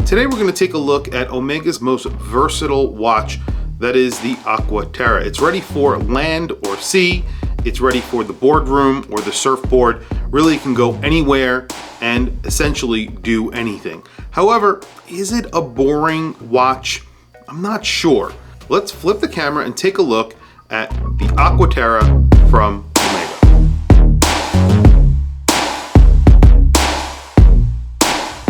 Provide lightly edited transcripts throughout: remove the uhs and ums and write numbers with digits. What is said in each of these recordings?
Today we're going to take a look at Omega's most versatile watch, that is the Aqua Terra. It's ready for land or sea, it's ready for the boardroom or the surfboard. Really, it can go anywhere and essentially do anything. However, is it a boring watch? I'm not sure. Let's flip the camera and take a look at the Aqua Terra from Omega.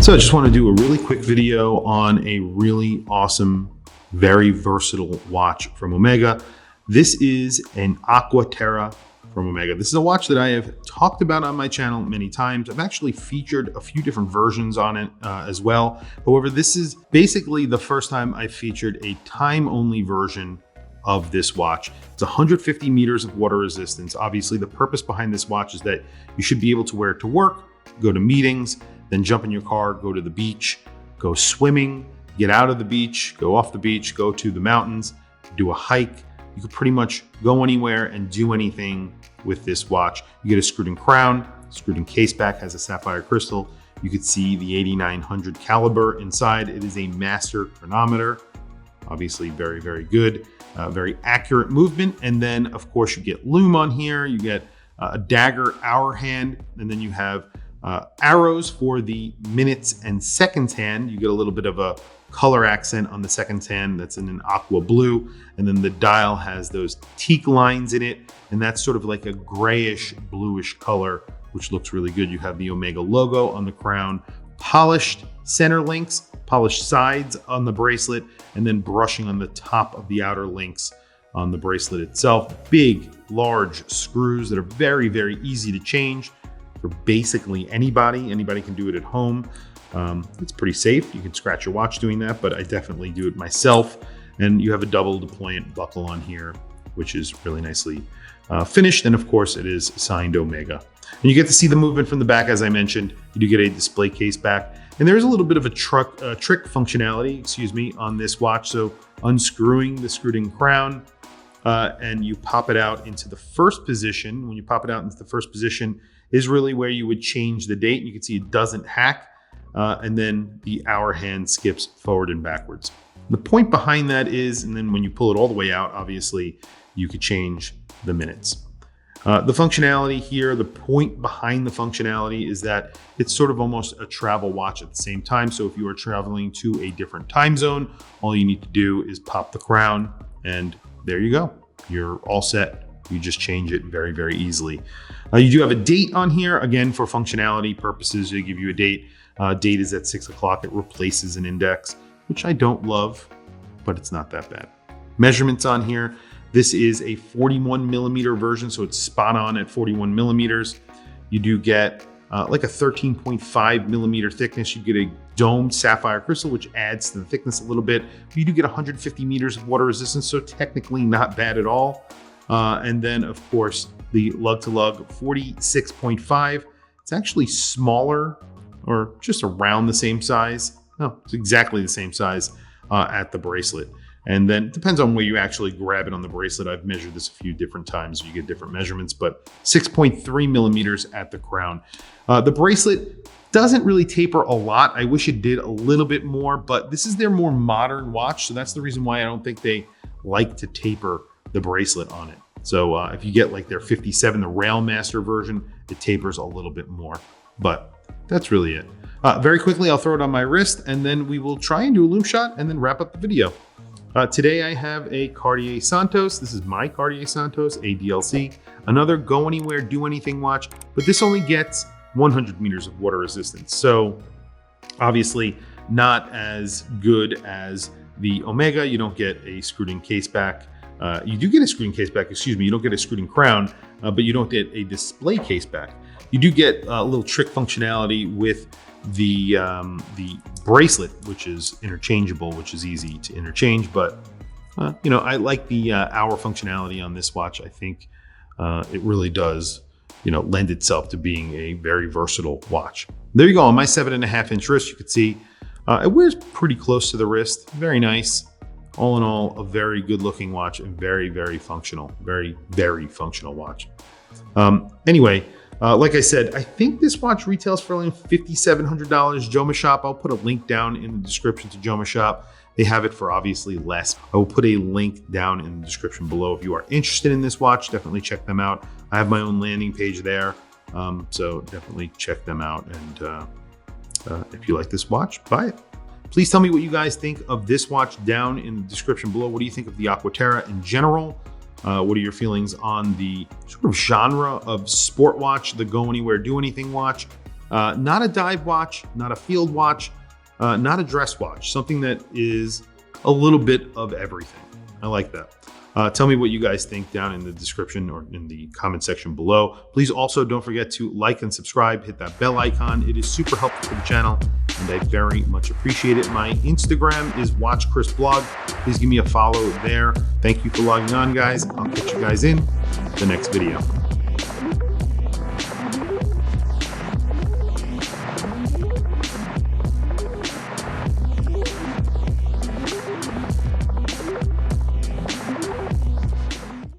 So I just want to do a really quick video on a really awesome, very versatile watch from Omega. This is an Aqua Terra from Omega. This is a watch that I have talked about on my channel many times. I've actually featured a few different versions on it as well. However, this is basically the first time I've featured a time-only version of this watch. It's 150 meters of water resistance. Obviously, the purpose behind this watch is that you should be able to wear it to work, go to meetings, then jump in your car, go to the beach, go swimming, get out of the beach, go off the beach, go to the mountains, do a hike. You could pretty much go anywhere and do anything with this watch. You get a screwed-in crown, screwed-in case back, has a sapphire crystal. You could see the 8900 caliber inside. It is a master chronometer. Obviously very, very good, very accurate movement. And then of course you get lume on here, you get a dagger hour hand, and then you have arrows for the minutes and seconds hand. You get a little bit of a color accent on the seconds hand that's in an aqua blue, and then the dial has those teak lines in it, and that's sort of like a grayish bluish color, which looks really good. You have the Omega logo on the crown, polished center links, polished sides on the bracelet, and then brushing on the top of the outer links on the bracelet itself. Big, large screws that are very, very easy to change for basically anybody. Anybody can do it at home. It's pretty safe. You can scratch your watch doing that, but I definitely do it myself. And you have a double deployant buckle on here, which is really nicely finished. And of course it is signed Omega. And you get to see the movement from the back. As I mentioned, you do get a display case back. And there is a little bit of a trick functionality, on this watch. So unscrewing the screwed-in crown, and you pop it out into the first position. When you pop it out into the first position is really where you would change the date. You can see it doesn't hack. And then the hour hand skips forward and backwards. The point behind that is, and then when you pull it all the way out, obviously you could change the minutes. The functionality here, the point behind the functionality is that it's sort of almost a travel watch at the same time. So if you are traveling to a different time zone, all you need to do is pop the crown and there you go. You're all set. You just change it very, very easily. You do have a date on here. Again, for functionality purposes, they give you a date. Date is at 6 o'clock. It replaces an index, which I don't love, but it's not that bad. Measurements on here. This is a 41 millimeter version, so it's spot on at 41 millimeters. You do get like a 13.5 millimeter thickness. You get a domed sapphire crystal, which adds to the thickness a little bit. But you do get 150 meters of water resistance, so technically not bad at all. And then, of course, the lug-to-lug 46.5. It's actually smaller, or just around the same size. No, it's exactly the same size at the bracelet. And then it depends on where you actually grab it on the bracelet. I've measured this a few different times. You get different measurements, but 6.3 millimeters at the crown. The bracelet doesn't really taper a lot. I wish it did a little bit more, but this is their more modern watch. So that's the reason why I don't think they like to taper the bracelet on it. So if you get like their 57, the Railmaster version, it tapers a little bit more, but that's really it. Very quickly, I'll throw it on my wrist and then we will try and do a lume shot and then wrap up the video. Today I have a Cartier Santos. This is my Cartier Santos, a DLC. Another go anywhere, do anything watch, but this only gets 100 meters of water resistance. So obviously not as good as the Omega. You don't get a screwed-in case back. You do get a screwed-in case back, you don't get a screwed-in crown, but you don't get a display case back. You do get a little trick functionality with the bracelet, which is interchangeable, which is easy to interchange. But I like the hour functionality on this watch. I think it really does, lend itself to being a very versatile watch. There you go. On my 7.5-inch wrist, you can see it wears pretty close to the wrist. Very nice. All in all, a very good looking watch and very, very functional. Very, very functional watch. Anyway, Like I said, I think this watch retails for only $5,700. Joma Shop, I'll put a link down in the description to Joma Shop. They have it for obviously less. I will put a link down in the description below. If you are interested in this watch, definitely check them out. I have my own landing page there, so definitely check them out. And if you like this watch, buy it. Please tell me what you guys think of this watch down in the description below. What do you think of the Aqua Terra in general? What are your feelings on the sort of genre of sport watch, the go anywhere, do anything watch? Not a dive watch, not a field watch, not a dress watch, something that is a little bit of everything. I like that. Tell me what you guys think down in the description or in the comment section below. Please also don't forget to like and subscribe, hit that bell icon. It is super helpful for the channel and I very much appreciate it. My Instagram is WatchChrisBlog. Please give me a follow there. Thank you for logging on, guys. I'll catch you guys in the next video.